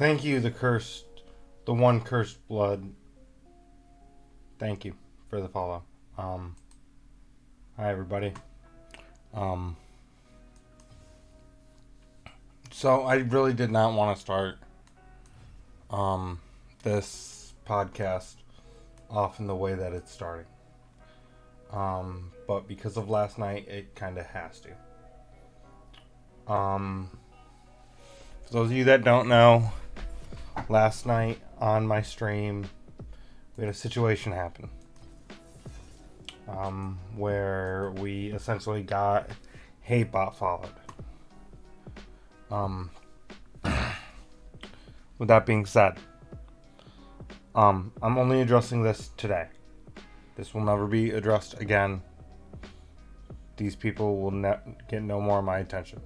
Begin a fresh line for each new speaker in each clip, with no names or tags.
Thank you, the one cursed blood. Thank you for the follow. Hi everybody. Um, so I really did not want to start um this podcast off in the way that it's starting. But because of last night, it kind of has to. For those of you that don't know, last night on my stream, we had a situation happen. Where we essentially got hate bot followed. With that being said, I'm only addressing this today. This will never be addressed again. These people will get no more of my attention.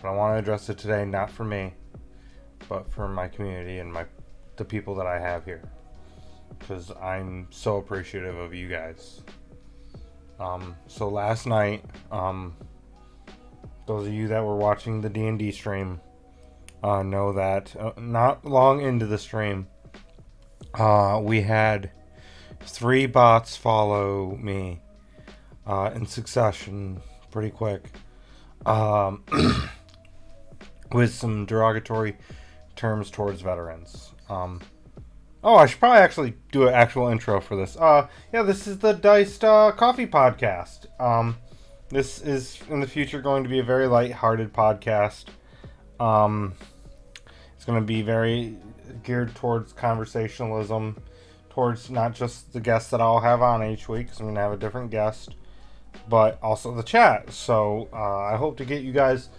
But I want to address it today, not for me, but for my community and the people that I have here. Because I'm so appreciative of you guys. So last night, those of you that were watching the D&D stream know that not long into the stream, we had 3 bots follow me in succession pretty quick with some derogatory terms towards veterans. I should probably actually do an actual intro for this. This is the Diced Coffee Podcast. This is, in the future, going to be a very light-hearted podcast. It's going to be very geared towards conversationalism, towards not just the guests that I'll have on each week, because I'm going to have a different guest, but also the chat. So, I hope to get you guys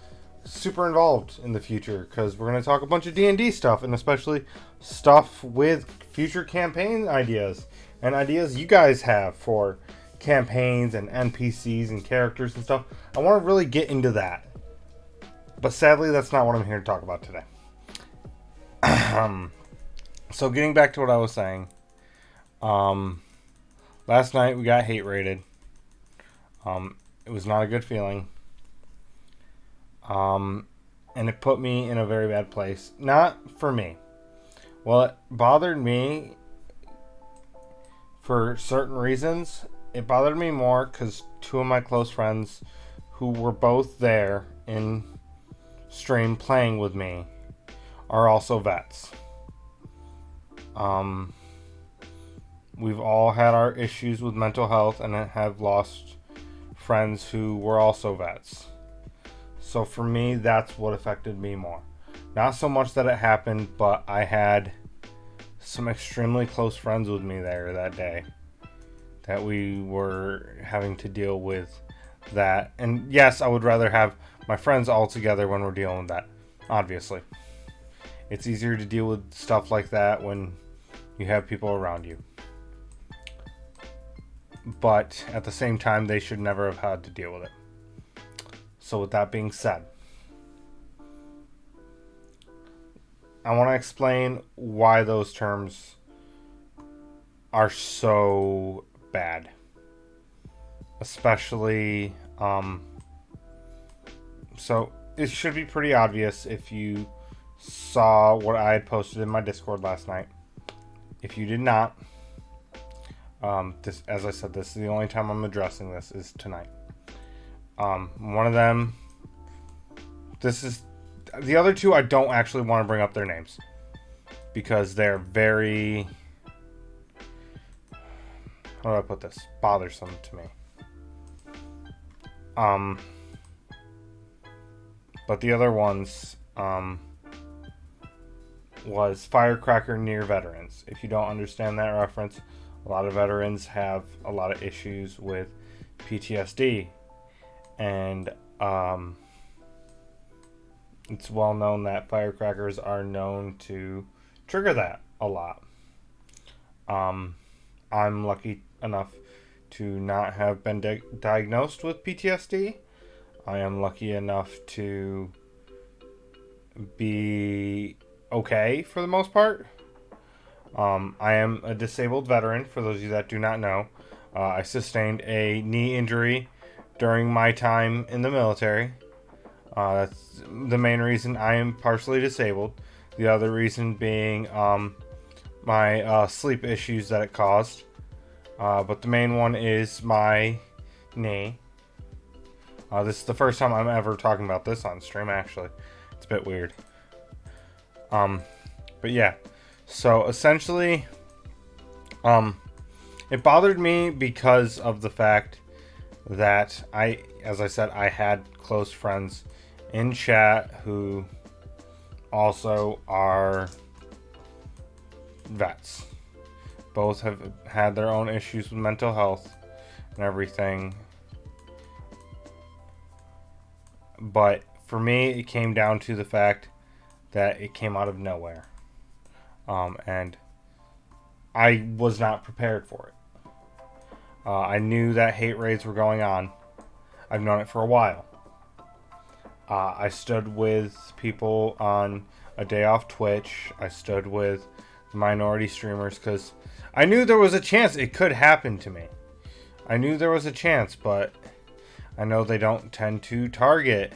super involved in the future, because we're going to talk a bunch of D&D stuff, and especially stuff with future campaign ideas and ideas you guys have for campaigns and NPCs and characters and stuff. I want to really get into that, but sadly that's not what I'm here to talk about today. So getting back to what I was saying, last night we got hate rated. It was not a good feeling. And it put me in a very bad place. Not for me. Well, it bothered me for certain reasons. It bothered me more because 2 of my close friends who were both there in stream playing with me are also vets. We've all had our issues with mental health and have lost friends who were also vets. So for me, that's what affected me more. Not so much that it happened, but I had some extremely close friends with me there that day that we were having to deal with that. And yes, I would rather have my friends all together when we're dealing with that, obviously. It's easier to deal with stuff like that when you have people around you. But at the same time, they should never have had to deal with it. So with that being said, I want to explain why those terms are so bad. Especially, so it should be pretty obvious if you saw what I had posted in my Discord last night. If you did not, as I said, this is the only time I'm addressing this is tonight. One of them, the other 2, I don't actually want to bring up their names because they're very, how do I put this, bothersome to me. But the other ones, was Firecracker near veterans. If you don't understand that reference, a lot of veterans have a lot of issues with PTSD. And it's well known that firecrackers are known to trigger that a lot. I'm lucky enough to not have been diagnosed with PTSD. I am lucky enough to be okay for the most part. I am a disabled veteran, for those of you that do not know. I sustained a knee injury during my time in the military. That's the main reason I am partially disabled. The other reason being my sleep issues that it caused. But the main one is my knee. This is the first time I'm ever talking about this on stream, actually. It's a bit weird. But yeah. So essentially, it bothered me because of the fact that as I said, I had close friends in chat who also are vets. Both have had their own issues with mental health and everything. But for me, it came down to the fact that it came out of nowhere. And I was not prepared for it. I knew that hate raids were going on. I've known it for a while. I stood with people on a day off Twitch. I stood with the minority streamers because I knew there was a chance it could happen to me. I knew there was a chance, but I know they don't tend to target.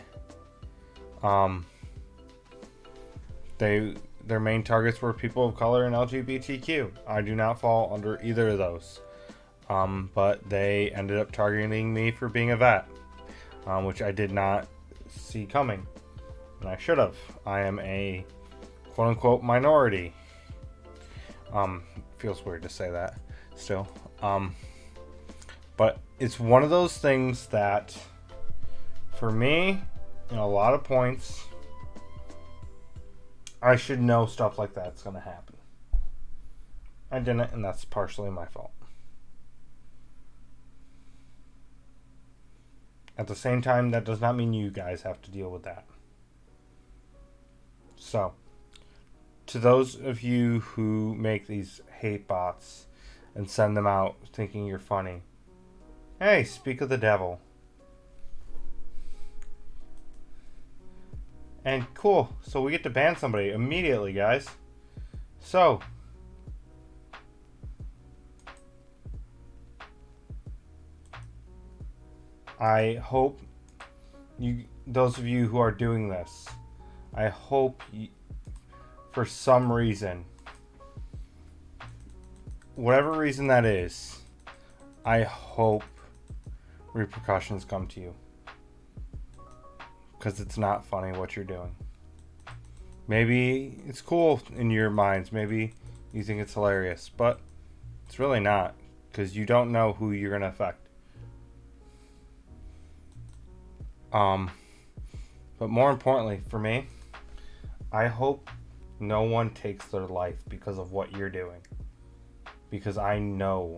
Their main targets were people of color and LGBTQ. I do not fall under either of those. But they ended up targeting me for being a vet, which I did not see coming, and I should have. I am a quote-unquote minority. Feels weird to say that still. But it's one of those things that, for me, in a lot of points, I should know stuff like that's going to happen. I didn't, and that's partially my fault. At the same time, that does not mean you guys have to deal with that. So, to those of you who make these hate bots and send them out thinking you're funny, hey, speak of the devil. And cool, so we get to ban somebody immediately, guys. So, I hope those of you who are doing this, I hope for some reason, whatever reason that is, I hope repercussions come to you. Because it's not funny what you're doing. Maybe it's cool in your minds. Maybe you think it's hilarious. But it's really not. Because you don't know who you're going to affect. But more importantly, for me, I hope no one takes their life because of what you're doing. Because I know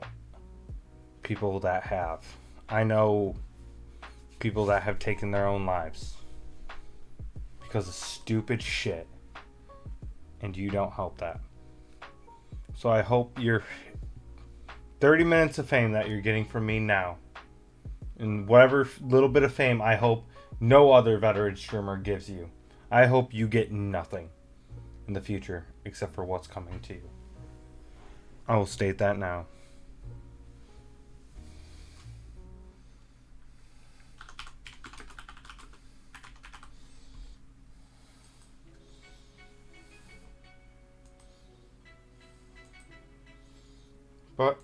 people that have. I know people that have taken their own lives because of stupid shit, and you don't help that. So I hope your 30 minutes of fame that you're getting from me now, and whatever little bit of fame I hope no other veteran streamer gives you, I hope you get nothing in the future except for what's coming to you. I will state that now. But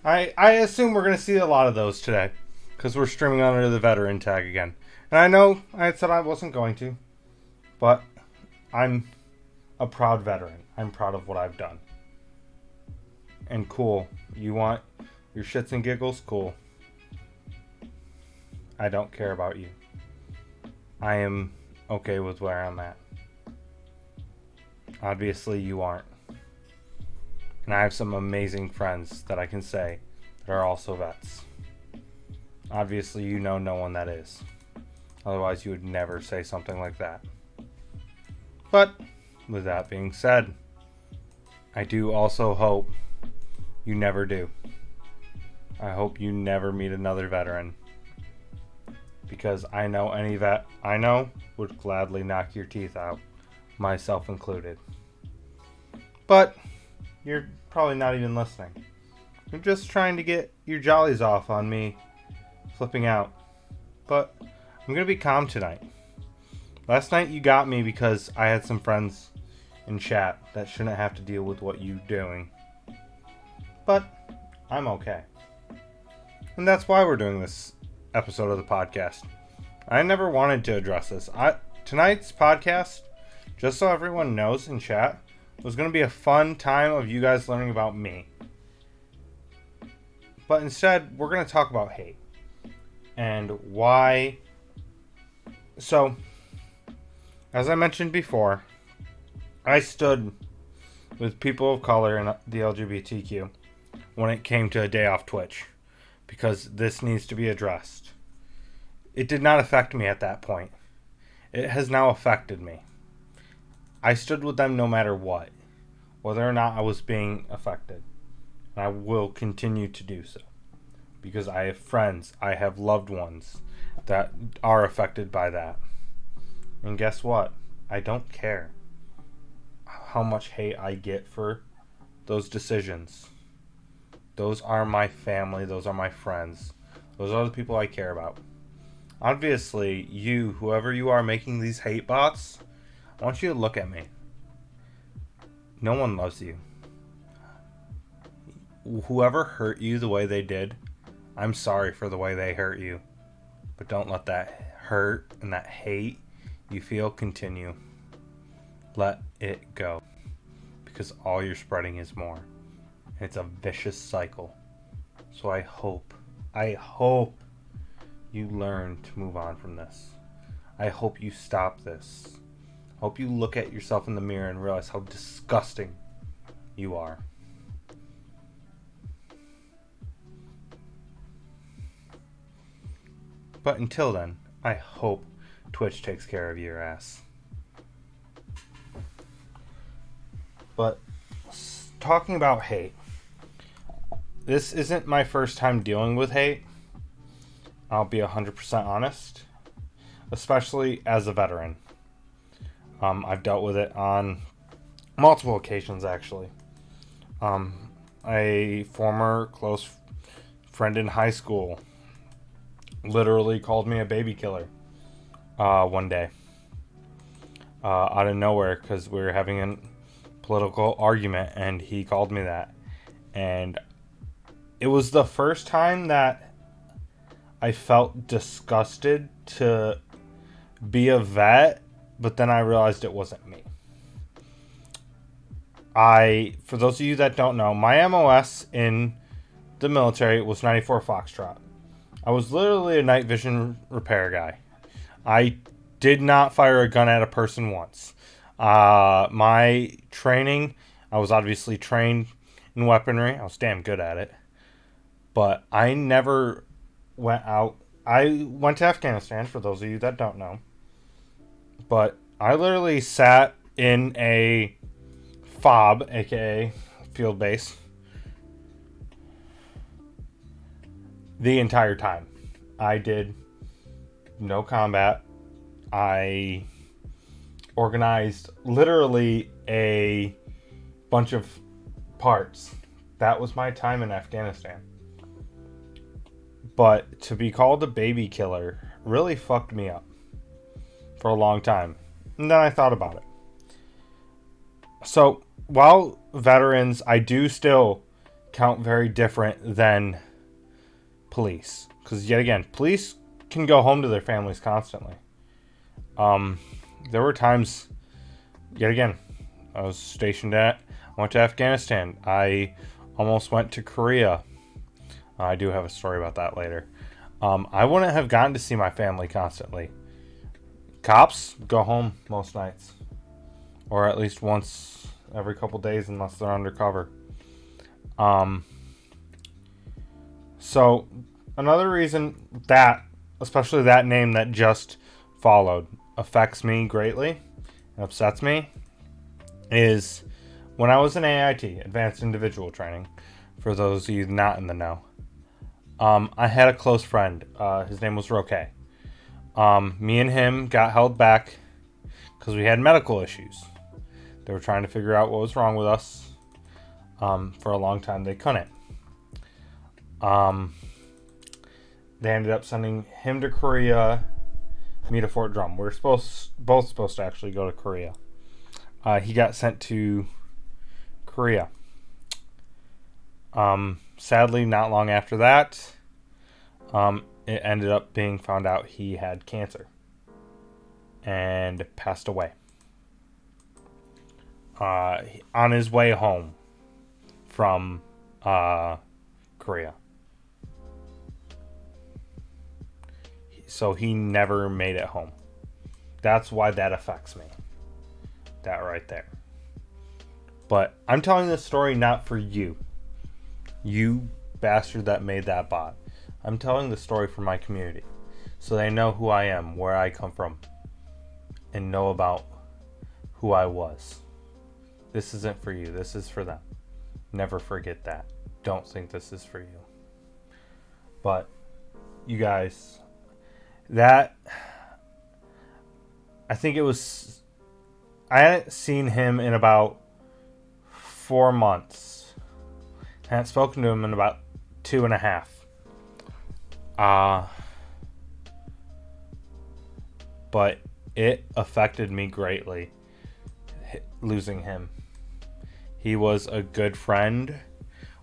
I assume we're going to see a lot of those today because we're streaming under the veteran tag again. And I know I had said I wasn't going to, but I'm a proud veteran. I'm proud of what I've done. And cool, you want your shits and giggles? Cool. I don't care about you. I am okay with where I'm at. Obviously you aren't. And I have some amazing friends that I can say that are also vets. Obviously you know no one that is. Otherwise you would never say something like that. But with that being said, I do also hope you never do. I hope you never meet another veteran. Because I know any vet I know would gladly knock your teeth out, myself included. But you're probably not even listening. You're just trying to get your jollies off on me flipping out. But I'm going to be calm tonight. Last night you got me because I had some friends in chat that shouldn't have to deal with what you're doing. But I'm okay. And that's why we're doing this episode of the podcast. I never wanted to address this. Tonight's podcast, just so everyone knows in chat, was going to be a fun time of you guys learning about me. But instead, we're going to talk about hate. And why. So, as I mentioned before, I stood with people of color and the LGBTQ when it came to a day off Twitch, because this needs to be addressed. It did not affect me at that point. It has now affected me. I stood with them no matter what, whether or not I was being affected. And I will continue to do so, because I have friends, I have loved ones that are affected by that. And guess what? I don't care how much hate I get for those decisions. Those are my family, those are my friends, those are the people I care about. Obviously, you, whoever you are making these hate bots, I want you to look at me. No one loves you. Whoever hurt you the way they did, I'm sorry for the way they hurt you. But don't let that hurt and that hate you feel continue. Let it go. Because all you're spreading is more. It's a vicious cycle. So I hope you learn to move on from this. I hope you stop this. I hope you look at yourself in the mirror and realize how disgusting you are. But until then, I hope Twitch takes care of your ass. But talking about hate, this isn't my first time dealing with hate. I'll be 100% honest, especially as a veteran. I've dealt with it on multiple occasions, actually. A former close friend in high school literally called me a baby killer one day out of nowhere, because we were having a political argument and he called me that. And it was the first time that I felt disgusted to be a vet, but then I realized it wasn't me. For those of you that don't know, my MOS in the military was 94 Foxtrot. I was literally a night vision repair guy. I did not fire a gun at a person once. My training, I was obviously trained in weaponry. I was damn good at it. But I never went out. I went to Afghanistan, for those of you that don't know. But I literally sat in a FOB, aka field base, the entire time. I did no combat. I organized literally a bunch of parts. That was my time in Afghanistan. But to be called a baby killer really fucked me up for a long time. And then I thought about it. So, while veterans, I do still count very different than police. Because, yet again, police can go home to their families constantly. There were times, yet again, I went to Afghanistan. I almost went to Korea. I do have a story about that later. I wouldn't have gotten to see my family constantly. Cops go home most nights. Or at least once every couple days, unless they're undercover. So, another reason that, especially that name that just followed, affects me greatly and upsets me is when I was in AIT, Advanced Individual Training, for those of you not in the know. I had a close friend. His name was Roque. Me and him got held back because we had medical issues. They were trying to figure out what was wrong with us. For a long time, they couldn't. They ended up sending him to Korea, me to Fort Drum. We were both supposed to actually go to Korea. he got sent to Korea. Sadly, not long after that, it ended up being found out he had cancer and passed away on his way home from Korea. So he never made it home. That's why that affects me. That right there. But I'm telling this story not for you. You bastard that made that bot. I'm telling the story for my community. So they know who I am, where I come from, and know about who I was. This isn't for you. This is for them. Never forget that. Don't think this is for you. But, you guys, that... I think it was... I hadn't seen him in about 4 months. I hadn't spoken to him in about 2.5. But it affected me greatly, losing him. He was a good friend.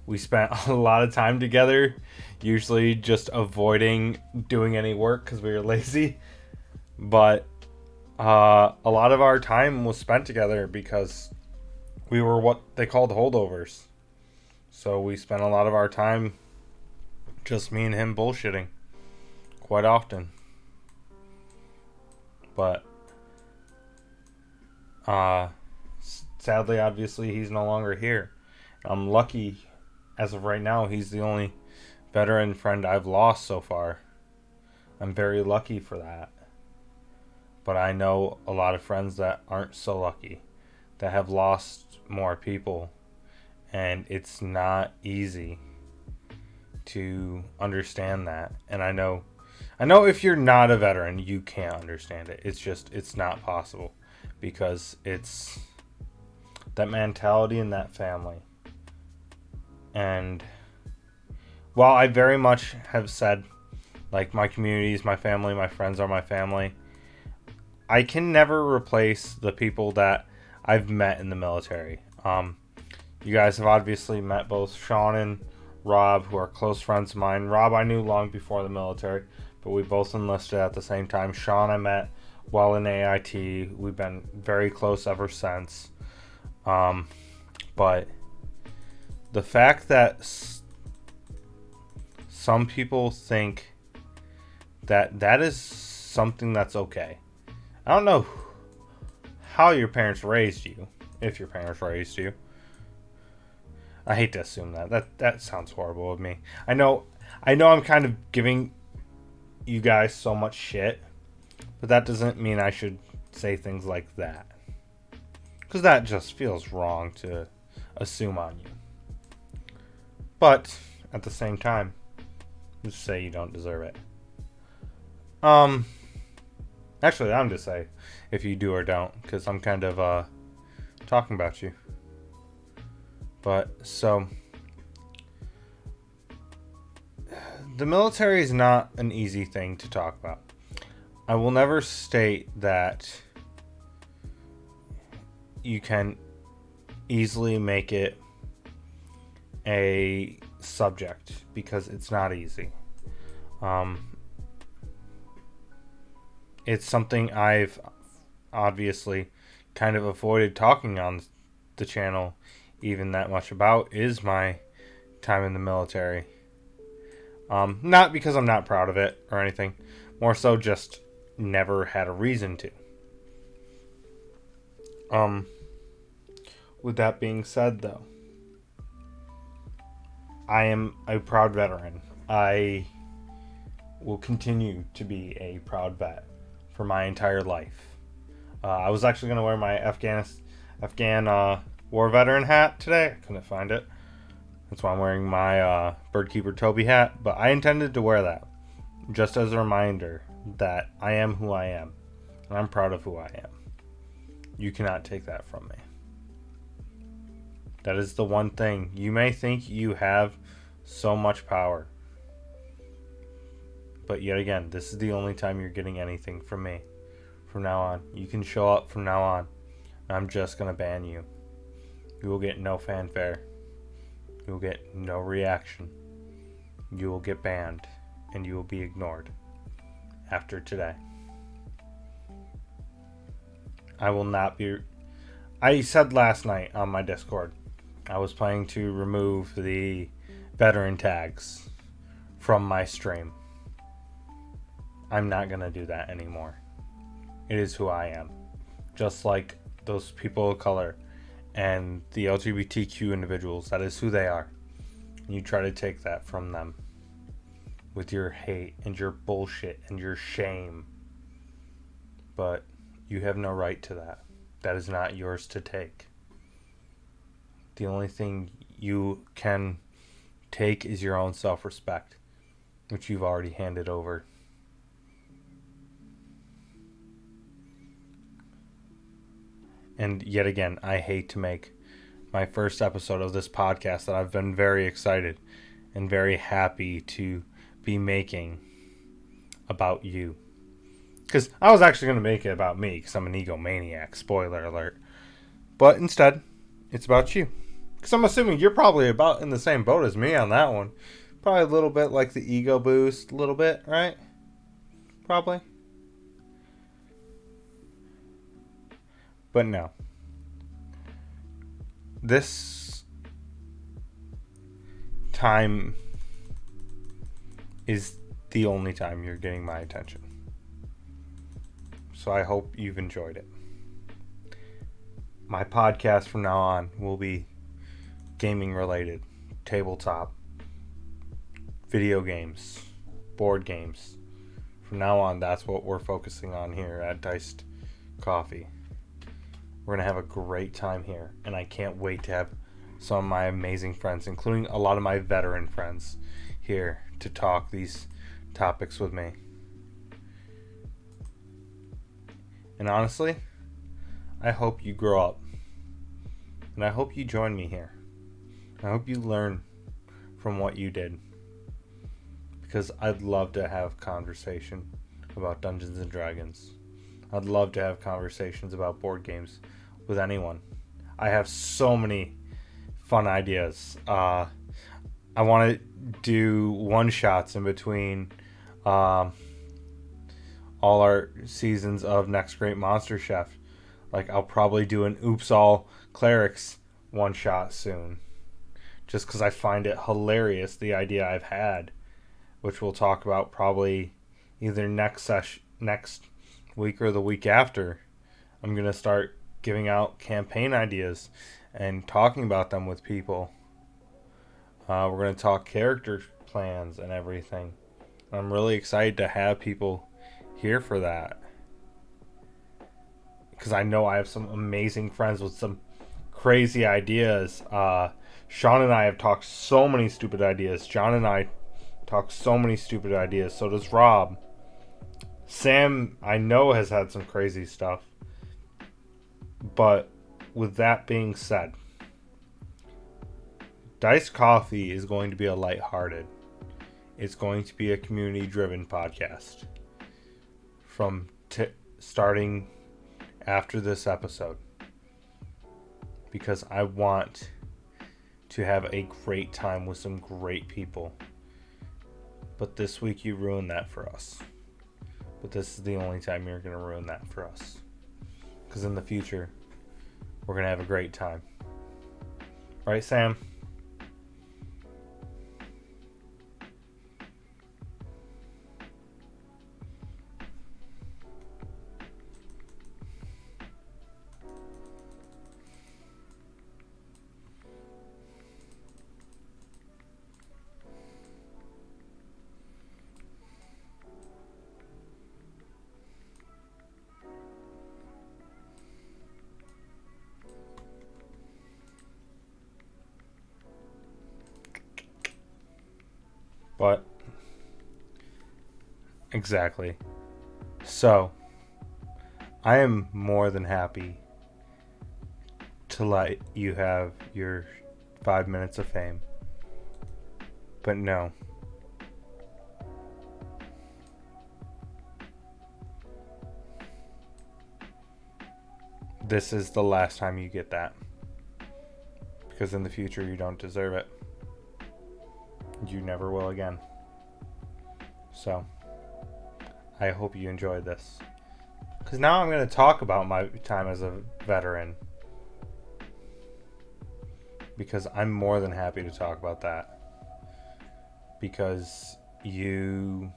We spent a lot of time together, usually just avoiding doing any work because we were lazy. But a lot of our time was spent together because we were what they called holdovers. So we spent a lot of our time just me and him bullshitting quite often. But sadly, obviously, he's no longer here. I'm lucky, as of right now, he's the only veteran friend I've lost so far. I'm very lucky for that. But I know a lot of friends that aren't so lucky, that have lost more people. And it's not easy to understand that. And I know if you're not a veteran, you can't understand it. It's not possible. Because it's that mentality in that family. And while I very much have said, like, my community is my family, my friends are my family, I can never replace the people that I've met in the military. You guys have obviously met both Sean and Rob, who are close friends of mine. Rob I knew long before the military, but we both enlisted at the same time. Sean I met while in AIT. We've been very close ever since. But the fact that some people think that is something that's okay. I don't know how your parents raised you, if your parents raised you. I hate to assume that sounds horrible of me. I know I'm kind of giving you guys so much shit, but that doesn't mean I should say things like that. Because that just feels wrong to assume on you. But at the same time, just say you don't deserve it. Actually, I'm just saying if you do or don't, because I'm kind of talking about you. But so the military is not an easy thing to talk about. I will never state that you can easily make it a subject, because it's not easy. It's something I've obviously kind of avoided talking on the channel even that much about, is my time in the military. Not because I'm not proud of it or anything, more so just never had a reason to. With that being said, though, I am a proud veteran. I will continue to be a proud vet for my entire life. I was actually going to wear my Afghan war veteran hat today. I couldn't find it. That's why I'm wearing my Birdkeeper Toby hat. But I intended to wear that just as a reminder that I am who I am. And I'm proud of who I am. You cannot take that from me. That is the one thing. You may think you have so much power. But yet again, this is the only time you're getting anything from me. From now on. You can show up from now on. I'm just going to ban you. You will get no fanfare. You will get no reaction. You will get banned, and you will be ignored after today. I will not be... I said last night on my Discord, I was planning to remove the veteran tags from my stream. I'm not going to do that anymore. It is who I am. Just like those people of color and the LGBTQ individuals, that is who they are. And you try to take that from them with your hate and your bullshit and your shame. But you have no right to that. That is not yours to take. The only thing you can take is your own self-respect, which you've already handed over. And yet again, I hate to make my first episode of this podcast that I've been very excited and very happy to be making about you. Because I was actually going to make it about me because I'm an egomaniac, spoiler alert. But instead, it's about you. Because I'm assuming you're probably about in the same boat as me on that one. Probably a little bit like the ego boost, a little bit, right? Probably. But no. This time is the only time you're getting my attention. So I hope you've enjoyed it. My podcast from now on will be gaming related, tabletop, video games, board games. From now on, that's what we're focusing on here at Diced Coffee. We're going to have a great time here, and I can't wait to have some of my amazing friends, including a lot of my veteran friends, here to talk these topics with me. And honestly, I hope you grow up. And I hope you join me here. I hope you learn from what you did. Because I'd love to have conversation about Dungeons and Dragons. I'd love to have conversations about board games with anyone. I have so many fun ideas. I want to do one-shots in between all our seasons of Next Great Monster Chef. Like, I'll probably do an Oops All Clerics one-shot soon. Just because I find it hilarious, the idea I've had, which we'll talk about probably either next week or the week after. I'm going to start giving out campaign ideas and talking about them with people. We're going to talk character plans and everything. I'm really excited to have people here for that. Because I know I have some amazing friends with some crazy ideas. Sean and I have talked so many stupid ideas. John and I talk so many stupid ideas. So does Rob. Sam, I know, has had some crazy stuff. But with that being said, Diced Coffee is going to be a lighthearted. It's going to be a community-driven podcast. From starting after this episode. Because I want to have a great time with some great people. But this week you ruined that for us. But this is the only time you're going to ruin that for us. Because in the future, we're going to have a great time. Right, Sam? But exactly. So I am more than happy to let you have your 5 minutes of fame. But no. this is the last time you get that. Because in the future, you don't deserve it. You never will again. So, I hope you enjoyed this. Because now I'm going to talk about my time as a veteran. Because I'm more than happy to talk about that. Because you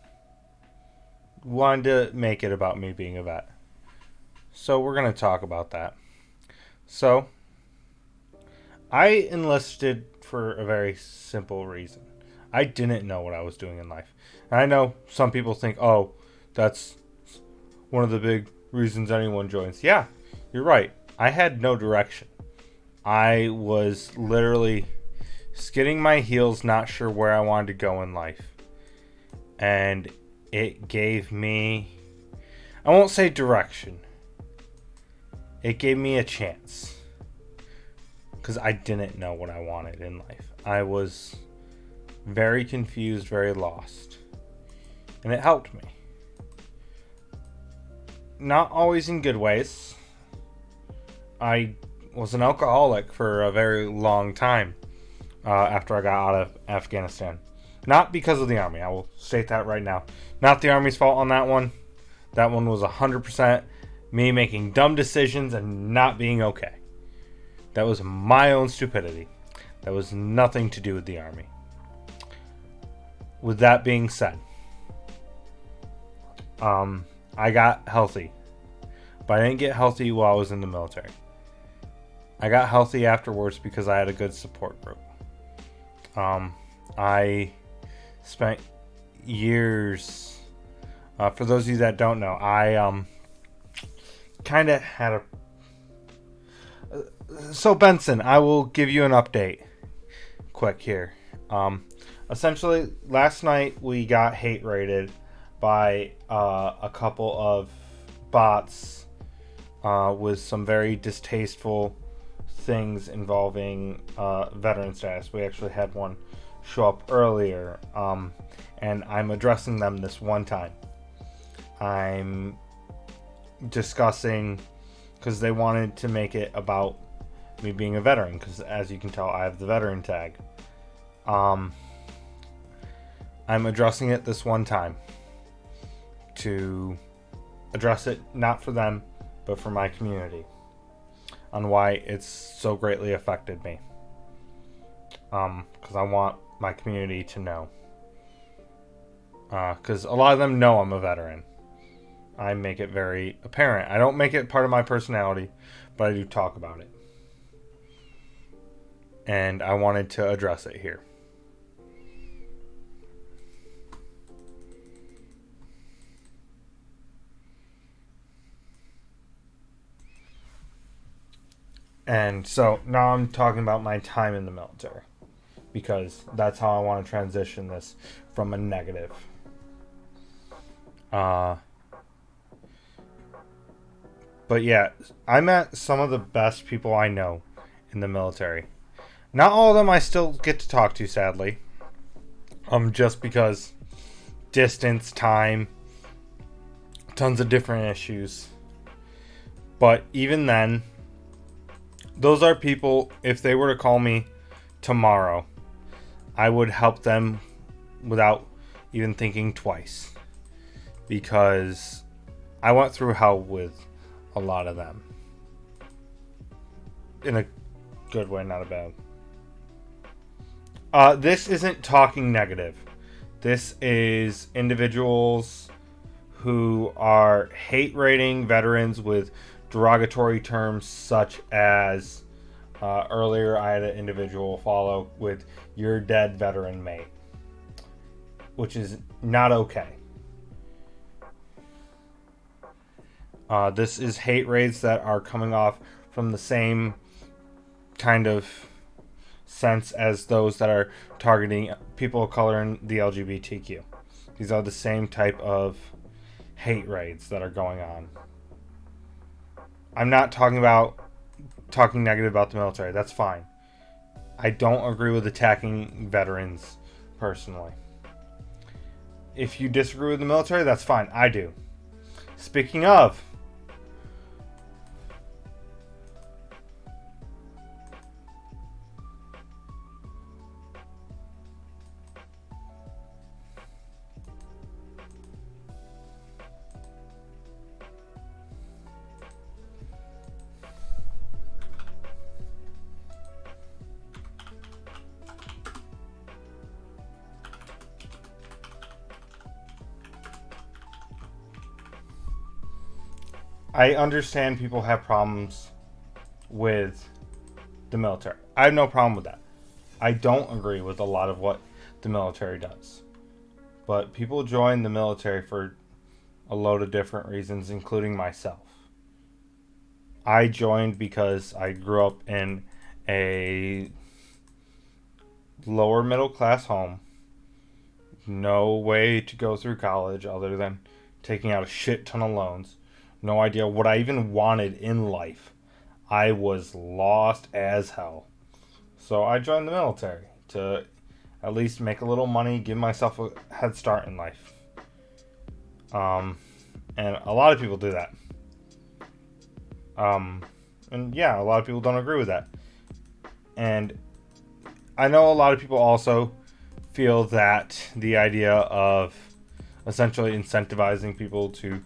wanted to make it about me being a vet. So we're going to talk about that. So, I enlisted for a very simple reason. I didn't know what I was doing in life. And I know some people think, oh, that's one of the big reasons anyone joins. Yeah, you're right. I had no direction. I was literally skidding my heels, not sure where I wanted to go in life. And it gave me, I won't say direction. It gave me a chance. Because I didn't know what I wanted in life. I was very confused, very lost. And it helped me. Not always in good ways. I was an alcoholic for a very long time after I got out of Afghanistan. Not because of the Army. I will state that right now. Not the Army's fault on that one. That one was 100% me making dumb decisions and not being okay. That was my own stupidity. That was nothing to do with the Army. With that being said, I got healthy. But I didn't get healthy while I was in the military. I got healthy afterwards because I had a good support group. I spent years... for those of you that don't know, I kind of had a... So Benson, I will give you an update quick here. Essentially, last night we got hate raided by a couple of bots with some very distasteful things involving veteran status. We actually had one show up earlier, and I'm addressing them this one time. I'm discussing, because they wanted to make it about me being a veteran, because as you can tell, I have the veteran tag. I'm addressing it this one time to address it not for them, but for my community, on why it's so greatly affected me. Because I want my community to know. Because a lot of them know I'm a veteran. I make it very apparent. I don't make it part of my personality, but I do talk about it. And I wanted to address it here. And so now I'm talking about my time in the military, because that's how I want to transition this from a negative. But yeah, I met some of the best people I know in the military. Not all of them I still get to talk to, sadly. Just because distance, time, tons of different issues. But even then, those are people, if they were to call me tomorrow, I would help them without even thinking twice. Because I went through hell with a lot of them. In a good way, not a bad. This isn't talking negative. This is individuals who are hate rating veterans with derogatory terms such as earlier I had an individual follow with "your dead veteran mate," which is not okay. This is hate raids that are coming off from the same kind of sense as those that are targeting people of color and the LGBTQ. These are the same type of hate raids that are going on. I'm not talking negative about the military. That's fine. I don't agree with attacking veterans personally. If you disagree with the military, that's fine. I do. Speaking of, I understand people have problems with the military. I have no problem with that. I don't agree with a lot of what the military does. But people join the military for a load of different reasons, including myself. I joined because I grew up in a lower middle class home. No way to go through college other than taking out a shit ton of loans. No idea what I even wanted in life. I was lost as hell. So I joined the military to at least make a little money, give myself a head start in life. And a lot of people do that. And yeah, a lot of people don't agree with that. And I know a lot of people also feel that the idea of essentially incentivizing people to,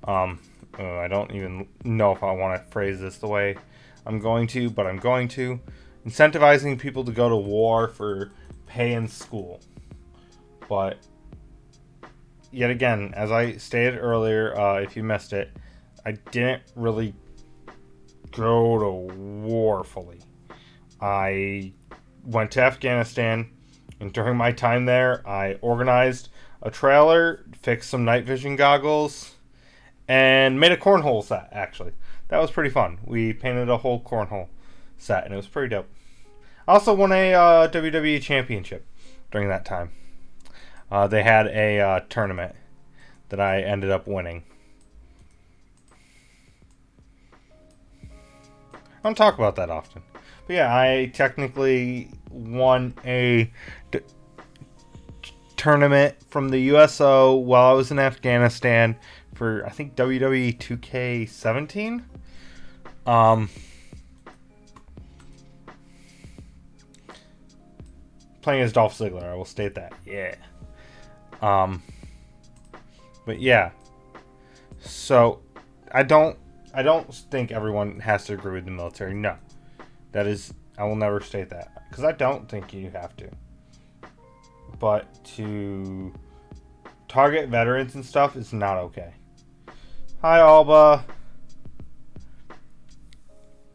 I don't even know if I want to phrase this the way I'm going to, but I'm going to. Incentivizing people to go to war for pay in school. But yet again, as I stated earlier, if you missed it, I didn't really go to war fully. I went to Afghanistan, and during my time there, I organized a trailer, fixed some night vision goggles, and made a cornhole set, actually. That was pretty fun. We painted a whole cornhole set, and it was pretty dope. I also won a WWE Championship during that time. They had a tournament that I ended up winning. I don't talk about that often. But yeah, I technically won a tournament from the USO while I was in Afghanistan for, I think, WWE 2K17. Playing as Dolph Ziggler, I will state that. Yeah. But yeah. So I don't think everyone has to agree with the military. No. That is, I will never state that, because I don't think you have to. But to target veterans and stuff is not okay. Hi, Alba.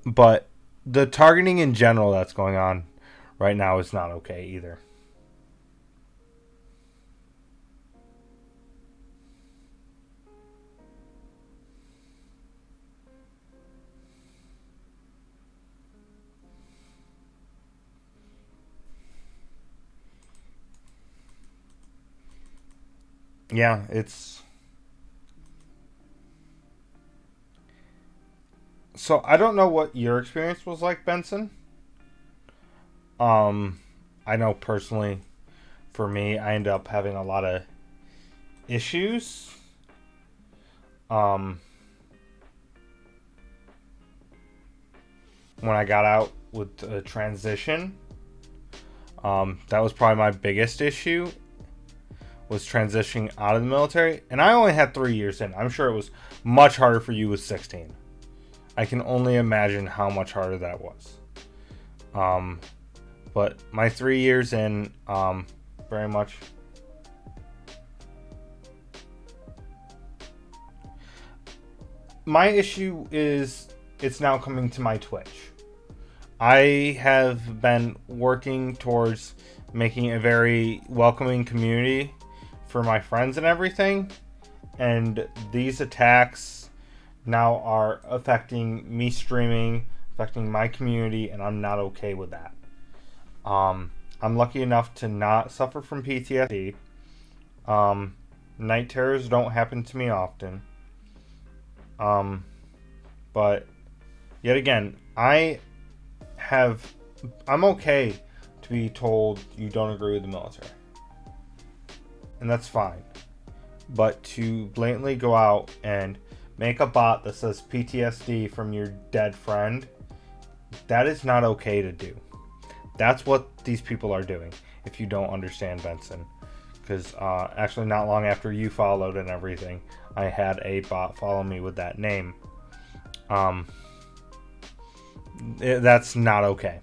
But the targeting in general that's going on right now is not okay either. Yeah, it's... So, I don't know what your experience was like, Benson. I know personally, for me, I ended up having a lot of issues. When I got out with the transition, that was probably my biggest issue, was transitioning out of the military. And I only had 3 years in. I'm sure it was much harder for you with 16. I can only imagine how much harder that was. But my 3 years in, very much. My issue is it's now coming to my Twitch. I have been working towards making a very welcoming community for my friends and everything. And these attacks now are affecting me streaming, affecting my community, and I'm not okay with that. I'm lucky enough to not suffer from PTSD. Night terrors don't happen to me often. But yet again, I'm okay to be told you don't agree with the military. And that's fine. But to blatantly go out and make a bot that says PTSD from your dead friend, that is not okay to do. That's what these people are doing, if you don't understand, Benson. Because actually not long after you followed and everything, I had a bot follow me with that name. That's not okay.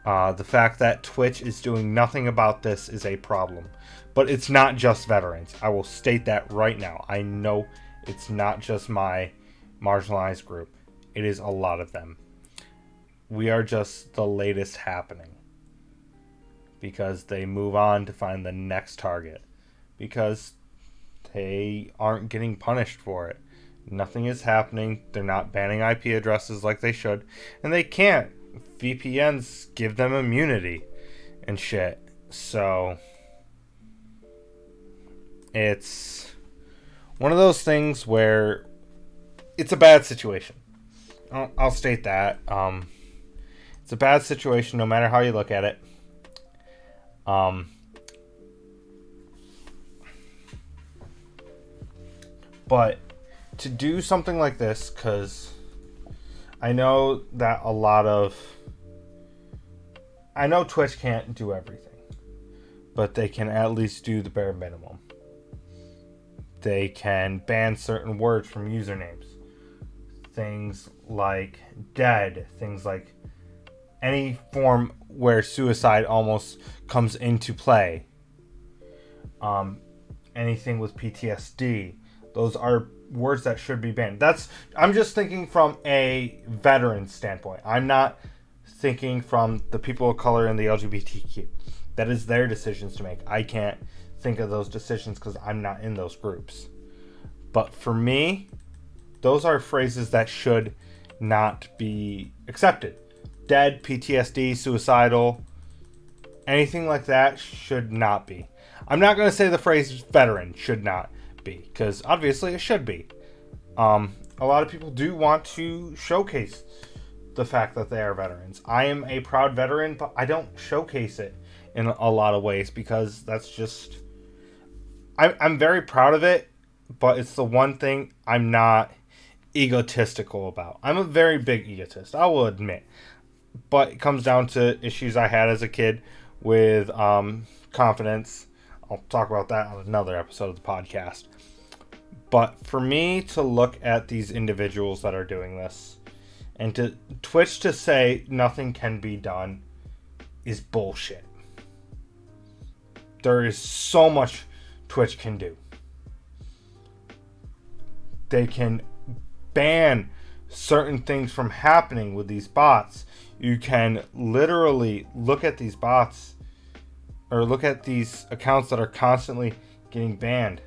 The fact that Twitch is doing nothing about this is a problem. But it's not just veterans. I will state that right now. I know it's not just my marginalized group. It is a lot of them. We are just the latest happening. Because they move on to find the next target. Because they aren't getting punished for it. Nothing is happening. They're not banning IP addresses like they should. And they can't. VPNs give them immunity and shit. So it's one of those things where it's a bad situation. I'll state that. It's a bad situation no matter how you look at it. But to do something like this, because I know that I know Twitch can't do everything, but they can at least do the bare minimum. They can ban certain words from usernames. Things like dead, things like any form where suicide almost comes into play. Anything with PTSD. Those are words that should be banned. I'm just thinking from a veteran standpoint. I'm not thinking from the people of color and the LGBTQ. That is their decisions to make. I can't think of those decisions because I'm not in those groups. But for me, those are phrases that should not be accepted. Dead, PTSD, suicidal, anything like that should not be. I'm not going to say the phrase veteran should not be, because obviously it should be. A lot of people do want to showcase the fact that they are veterans. I am a proud veteran, but I don't showcase it in a lot of ways because that's just... I'm very proud of it, but it's the one thing I'm not egotistical about. I'm a very big egotist, I will admit. But it comes down to issues I had as a kid with confidence. I'll talk about that on another episode of the podcast. But for me to look at these individuals that are doing this, and to Twitch to say nothing can be done is bullshit. There is so much Twitch can do. They can ban certain things from happening with these bots. You can literally look at these bots or look at these accounts that are constantly getting banned.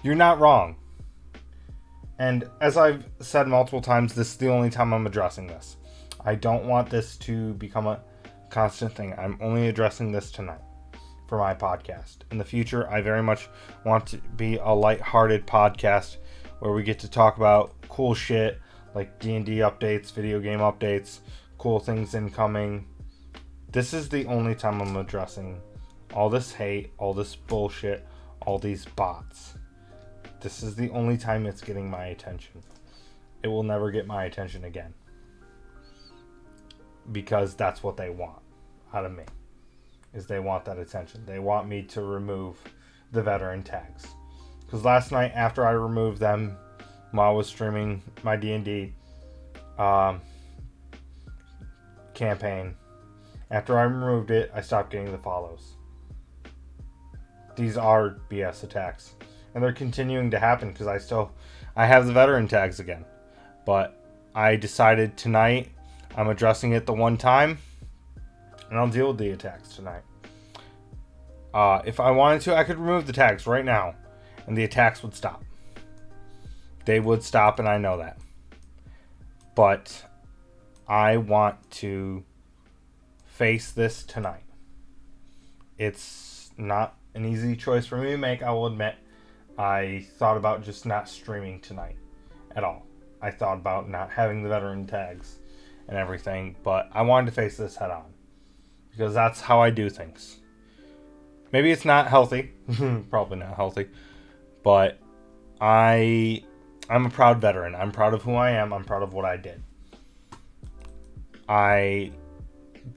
You're not wrong. And as I've said multiple times, this is the only time I'm addressing this. I don't want this to become a constant thing. I'm only addressing this tonight for my podcast. In the future, I very much want to be a lighthearted podcast where we get to talk about cool shit like D&D updates, video game updates, cool things incoming. This is the only time I'm addressing all this hate, all this bullshit, all these bots. This is the only time it's getting my attention. It will never get my attention again. Because that's what they want out of me. Is they want that attention. They want me to remove the veteran tags. Because last night, after I removed them while I was streaming my D&D campaign, after I removed it, I stopped getting the follows. These are BS attacks. And they're continuing to happen because I have the veteran tags again. But I decided tonight I'm addressing it the one time, and I'll deal with the attacks tonight. If I wanted to, I could remove the tags right now, and the attacks would stop. They would stop, and I know that. But I want to face this tonight. It's not an easy choice for me to make, I will admit. I thought about just not streaming tonight at all. I thought about not having the veteran tags and everything, but I wanted to face this head on because that's how I do things. Maybe it's not healthy, probably not healthy, but I'm a proud veteran. I'm proud of who I am. I'm proud of what I did. I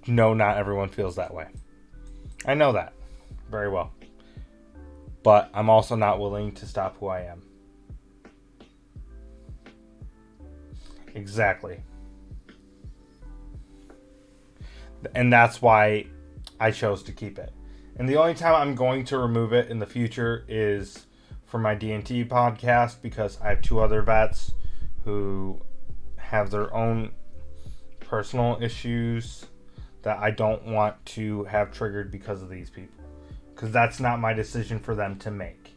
know not everyone feels that way. I know that very well. But I'm also not willing to stop who I am. Exactly. And that's why I chose to keep it. And the only time I'm going to remove it in the future is for my D&T podcast, because I have 2 other vets who have their own personal issues that I don't want to have triggered because of these people. Because that's not my decision for them to make.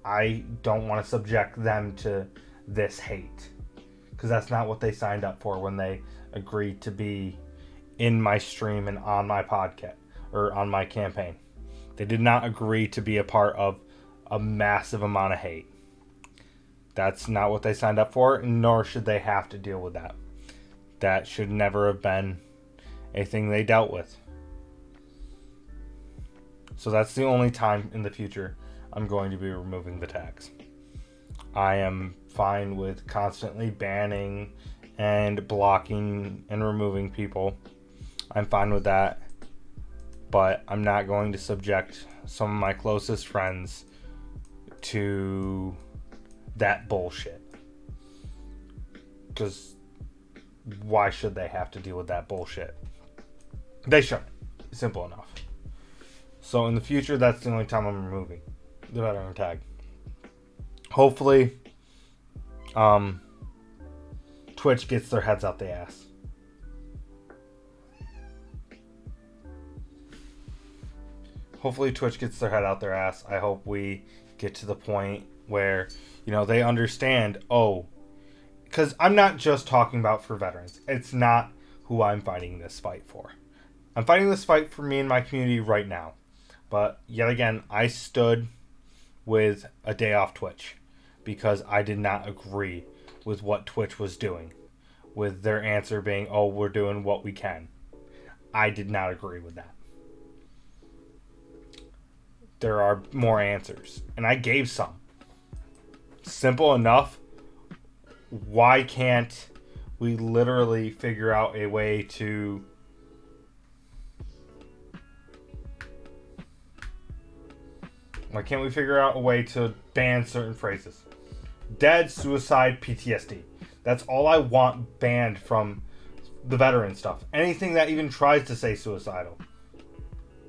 I don't want to subject them to this hate. Because that's not what they signed up for when they agreed to be in my stream and on my podcast or on my campaign. They did not agree to be a part of a massive amount of hate. That's not what they signed up for, nor should they have to deal with that. That should never have been a thing they dealt with. So that's the only time in the future I'm going to be removing the tags. I am fine with constantly banning and blocking and removing people. I'm fine with that. But I'm not going to subject some of my closest friends to that bullshit. Because why should they have to deal with that bullshit? They shouldn't. Simple enough. So in the future, that's the only time I'm removing the veteran tag. Hopefully, Twitch gets their heads out the ass. Hopefully Twitch gets their head out their ass. I hope we get to the point where, they understand, because I'm not just talking about for veterans. It's not who I'm fighting this fight for. I'm fighting this fight for me and my community right now. But yet again, I stood with a day off Twitch because I did not agree with what Twitch was doing, with their answer being, we're doing what we can. I did not agree with that. There are more answers, and I gave some. Simple enough. Why can't we literally figure out a way to ban certain phrases? Dead, suicide, PTSD. That's all I want banned from the veteran stuff. Anything that even tries to say suicidal,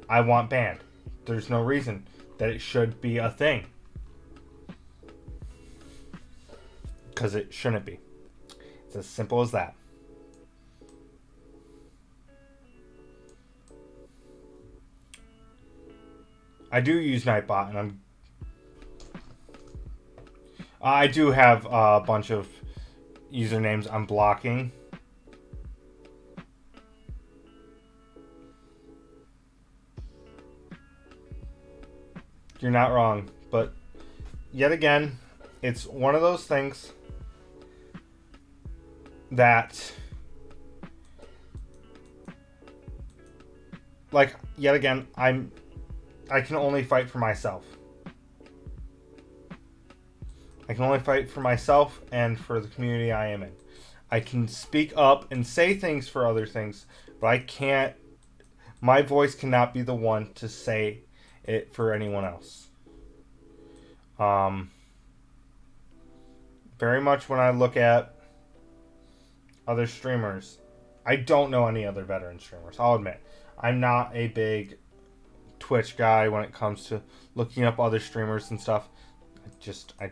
I want banned. There's no reason that it should be a thing. Because it shouldn't be. It's as simple as that. I do use Nightbot, and I do have a bunch of usernames I'm blocking. You're not wrong, but yet again, it's one of those things that, yet again, I can only fight for myself. I can only fight for myself and for the community I am in. I can speak up and say things for other things, but I can't. My voice cannot be the one to say it for anyone else. Very much when I look at other streamers, I don't know any other veteran streamers. I'll admit, I'm not a big Twitch guy when it comes to looking up other streamers and stuff. I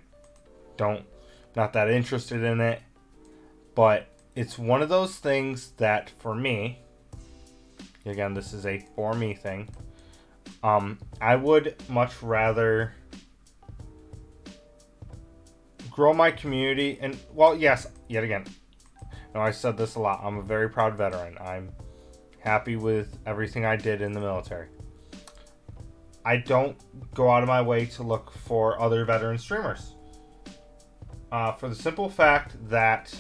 don't, not that interested in it. But it's one of those things that for me, again, this is a for me thing. I would much rather grow my community and, yes, yet again, I said this a lot. I'm a very proud veteran. I'm happy with everything I did in the military. I don't go out of my way to look for other veteran streamers. For the simple fact that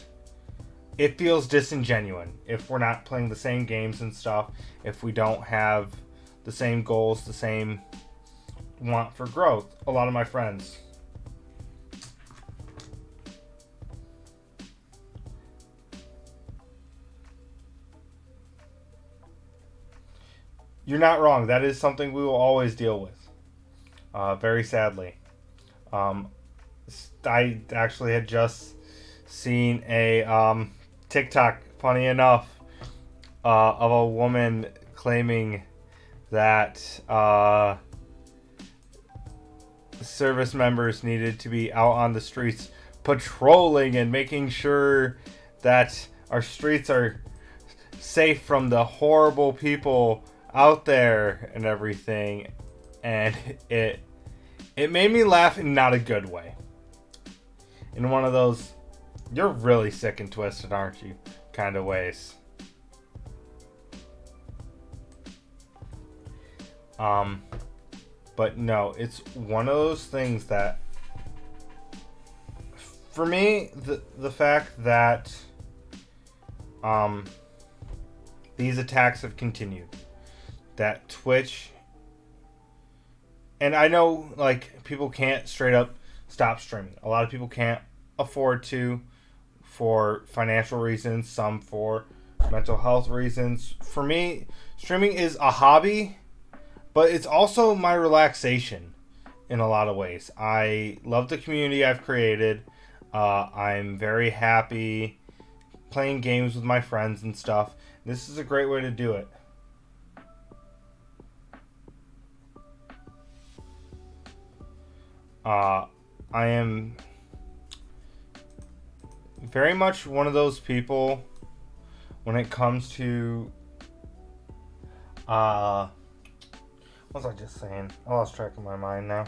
it feels disingenuous if we're not playing the same games and stuff, if we don't have the same goals, the same want for growth. A lot of my friends. You're not wrong. That is something we will always deal with. Very sadly. I actually had just seen a TikTok, funny enough, of a woman claiming that service members needed to be out on the streets patrolling and making sure that our streets are safe from the horrible people out there and everything. And it made me laugh in not a good way. In one of those, you're really sick and twisted, aren't you, kind of ways. But no, it's one of those things that, for me, the fact that these attacks have continued, that Twitch, and I know like people can't straight up stop streaming. A lot of people can't afford to for financial reasons, some for mental health reasons. For me, streaming is a hobby, but it's also my relaxation in a lot of ways. I love the community I've created. I'm very happy playing games with my friends and stuff. This is a great way to do it. I am very much one of those people when it comes to what was I just saying? I lost track of my mind now.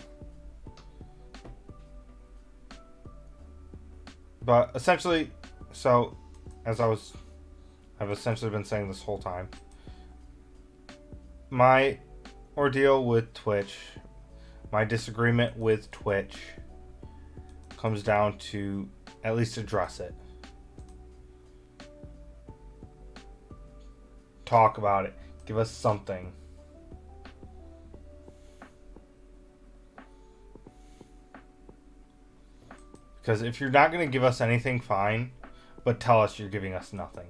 But essentially, so as I've essentially been saying this whole time, my ordeal with Twitch, my disagreement with Twitch comes down to at least address it. Talk about it. Give us something. Because if you're not going to give us anything, fine. But tell us you're giving us nothing.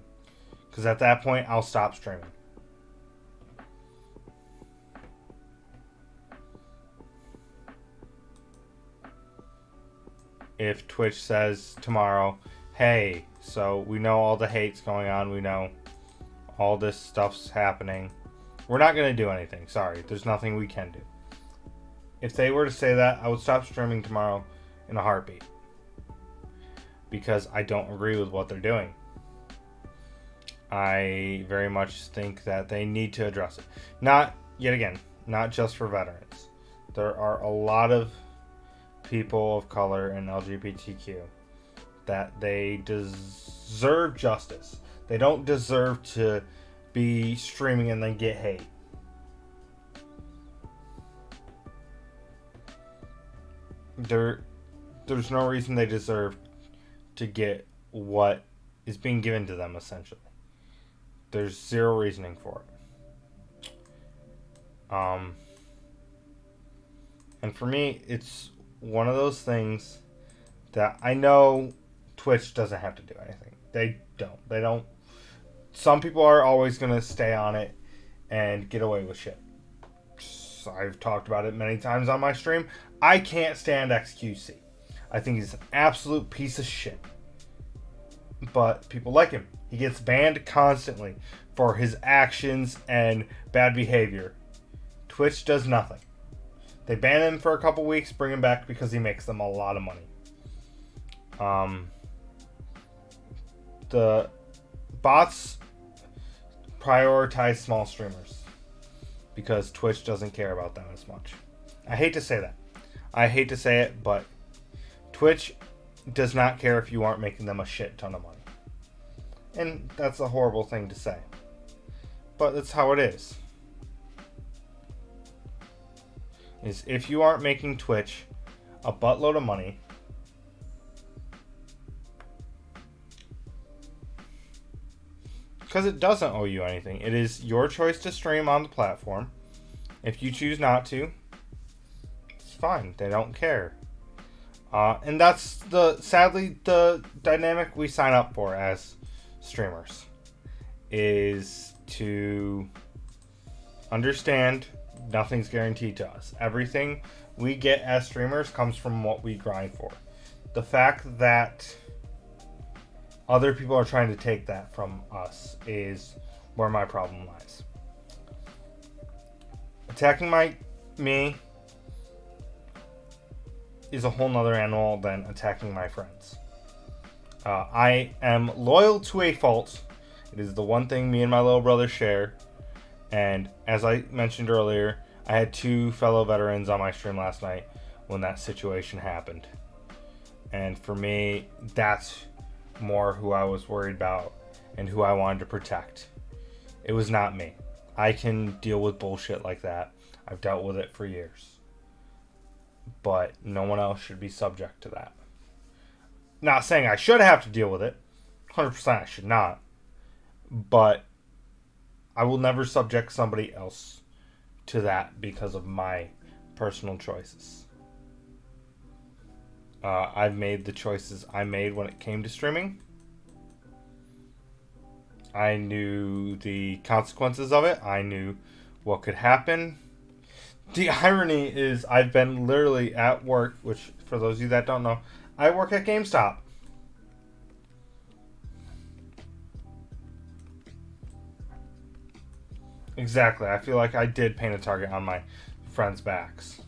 Because at that point, I'll stop streaming. If Twitch says tomorrow, hey, so we know all the hate's going on. We know all this stuff's happening. We're not going to do anything. Sorry. There's nothing we can do. If they were to say that, I would stop streaming tomorrow in a heartbeat. Because I don't agree with what they're doing. I very much think that they need to address it. Not, yet again, not just for veterans. There are a lot of people of color and LGBTQ that they deserve justice. They don't deserve to be streaming and then get hate. There's no reason they deserve to get what is being given to them, essentially. There's zero reasoning for it. And for me, it's one of those things that I know Twitch doesn't have to do anything. They don't. Some people are always going to stay on it and get away with shit. So I've talked about it many times on my stream. I can't stand XQC. I think he's an absolute piece of shit. But people like him. He gets banned constantly for his actions and bad behavior. Twitch does nothing. They ban him for a couple weeks, bring him back because he makes them a lot of money. The bots prioritize small streamers because Twitch doesn't care about them as much. I hate to say that. I hate to say it, but Twitch does not care if you aren't making them a shit ton of money. And that's a horrible thing to say. But that's how it is. Is if you aren't making Twitch a buttload of money, because it doesn't owe you anything. It is your choice to stream on the platform. If you choose not to, it's fine. They don't care. And that's sadly the dynamic we sign up for as streamers, is to understand nothing's guaranteed to us. Everything we get as streamers comes from what we grind for. The fact that other people are trying to take that from us is where my problem lies. attacking me is a whole nother animal than attacking my friends. I am loyal to a fault. It is the one thing me and my little brother share. And as I mentioned earlier, I had 2 fellow veterans on my stream last night when that situation happened. And for me, that's more who I was worried about and who I wanted to protect. It was not me. I can deal with bullshit like that. I've dealt with it for years. But no one else should be subject to that. Not saying I should have to deal with it. 100% I should not. But I will never subject somebody else to that because of my personal choices. I've made the choices I made when it came to streaming. I knew the consequences of it. I knew what could happen. The irony is I've been literally at work, which for those of you that don't know, I work at GameStop. Exactly. I feel like I did paint a target on my friends' backs.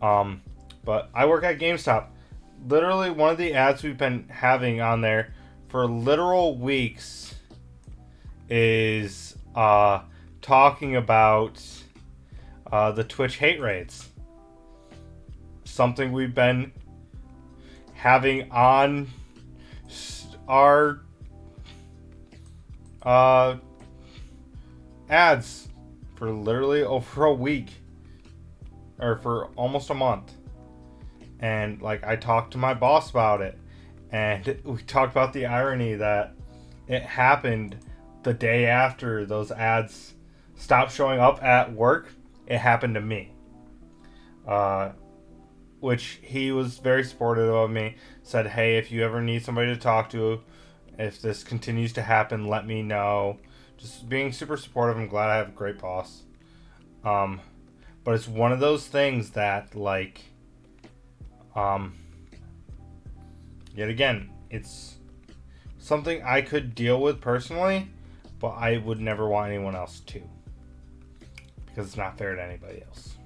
But I work at GameStop. Literally, one of the ads we've been having on there for literal weeks is talking about the Twitch hate raids. Something we've been having on our ads for literally over a week or for almost a month. And like I talked to my boss about it, and we talked about the irony that it happened the day after those ads stopped showing up at work. It happened to me, which he was very supportive of me. Said, hey, if you ever need somebody to talk to, if this continues to happen, let me know. Just being super supportive. I'm glad I have a great boss. But it's one of those things that, like, yet again, it's something I could deal with personally, but I would never want anyone else to. Because it's not fair to anybody else.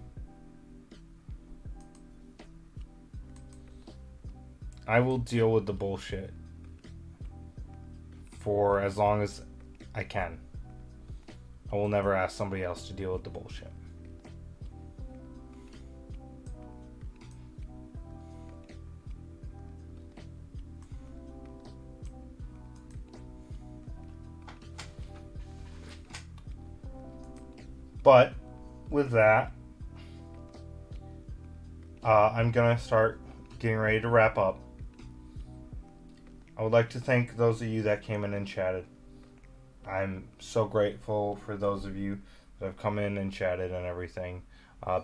I will deal with the bullshit for as long as I can. I will never ask somebody else to deal with the bullshit. But with that, I'm gonna start getting ready to wrap up. I would like to thank those of you that came in and chatted. I'm so grateful for those of you that have come in and chatted and everything.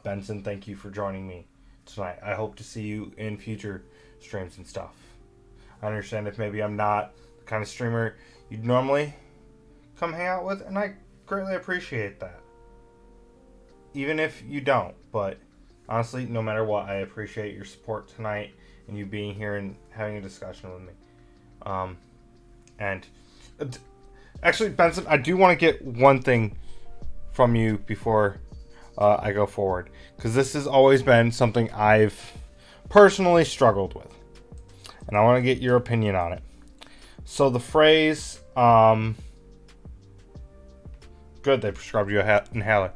Benson, thank you for joining me tonight. I hope to see you in future streams and stuff. I understand if maybe I'm not the kind of streamer you'd normally come hang out with, and I greatly appreciate that. Even if you don't, but honestly, no matter what, I appreciate your support tonight and you being here and having a discussion with me. Actually, Benson, I do want to get one thing from you before I go forward, because this has always been something I've personally struggled with, and I want to get your opinion on it. So the phrase, good, they prescribed you a inhaler.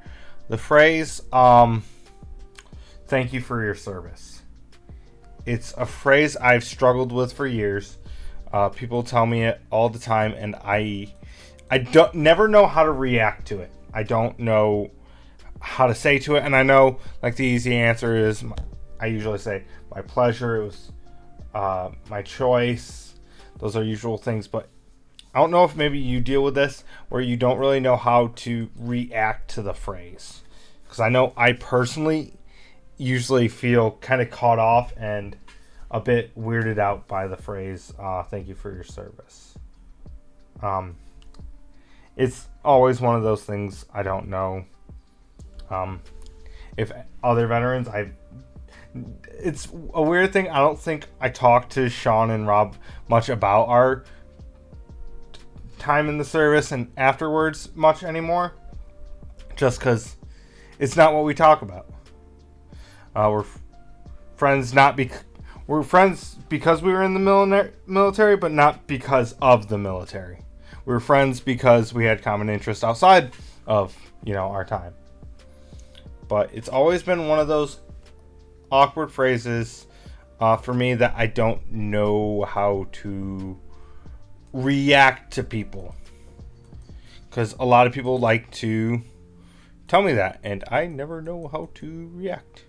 The phrase, thank you for your service. It's a phrase I've struggled with for years. People tell me it all the time, and I don't never know how to react to it. I don't know how to say to it, and I know like the easy answer is I usually say my pleasure. It was my choice. Those are usual things, but I don't know if maybe you deal with this where you don't really know how to react to the phrase. Because I know I personally usually feel kind of caught off and a bit weirded out by the phrase, thank you for your service. It's always one of those things I don't know. If other veterans, it's a weird thing. I don't think I talk to Sean and Rob much about our time in the service and afterwards much anymore, just because It's not what we talk about. We're friends we're friends because we were in the military, but not because of the military. We were friends because we had common interests outside of, our time. But it's always been one of those awkward phrases for me that I don't know how to react to people. Because a lot of people like to tell me that, and I never know how to react.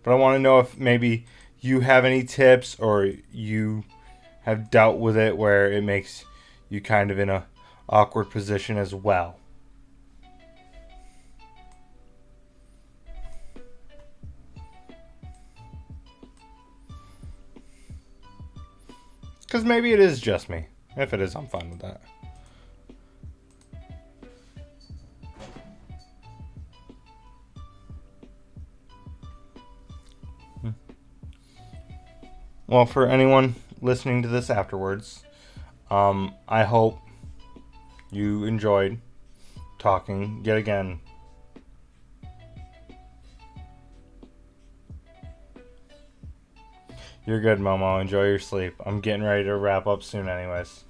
But I want to know if maybe you have any tips, or you have dealt with it where it makes you kind of in a awkward position as well. Because maybe it is just me. If it is, I'm fine with that. Well, for anyone listening to this afterwards, I hope you enjoyed talking yet again. You're good, Momo. Enjoy your sleep. I'm getting ready to wrap up soon anyways.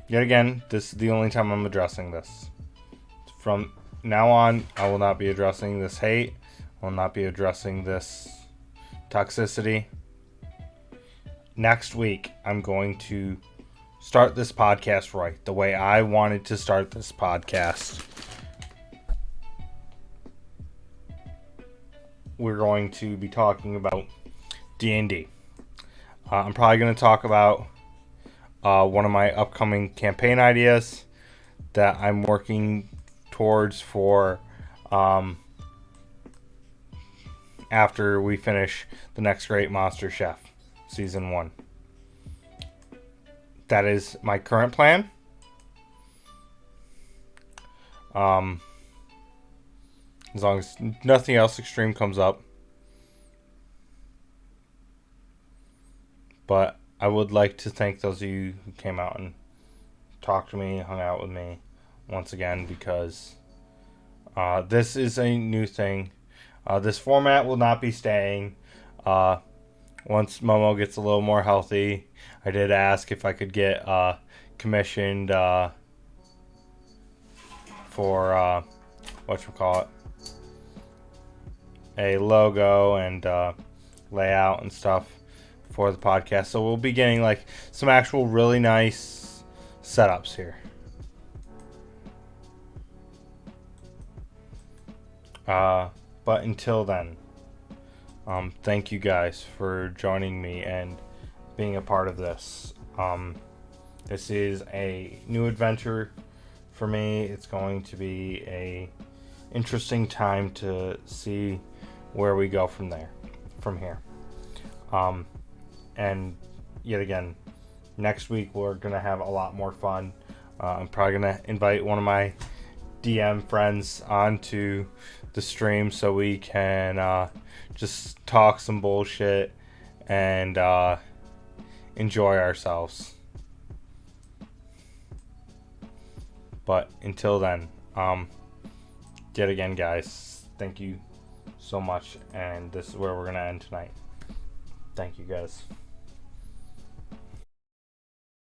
Yet again, this is the only time I'm addressing this. From now on, I will not be addressing this hate. I will not be addressing this toxicity. Next week, I'm going to start this podcast right, the way I wanted to start this podcast. We're going to be talking about D&D. I'm probably going to talk about one of my upcoming campaign ideas that I'm working towards for after we finish The Next Great Monster Chef Season 1. That is my current plan. As long as nothing else extreme comes up. But I would like to thank those of you who came out and talked to me, hung out with me once again, because this is a new thing. This format will not be staying. Once Momo gets a little more healthy, I did ask if I could get commissioned for whatchamacallit, a logo and layout and stuff for the podcast. So we'll be getting like some actual really nice setups here. But until then, thank you guys for joining me and being a part of this. This is a new adventure for me. It's going to be a interesting time to see where we go from here. And yet again, next week we're gonna have a lot more fun. I'm probably gonna invite one of my DM friends onto the stream so we can just talk some bullshit and enjoy ourselves. But until then, yet again, guys, thank you so much, and this is where we're gonna end tonight. Thank you, guys.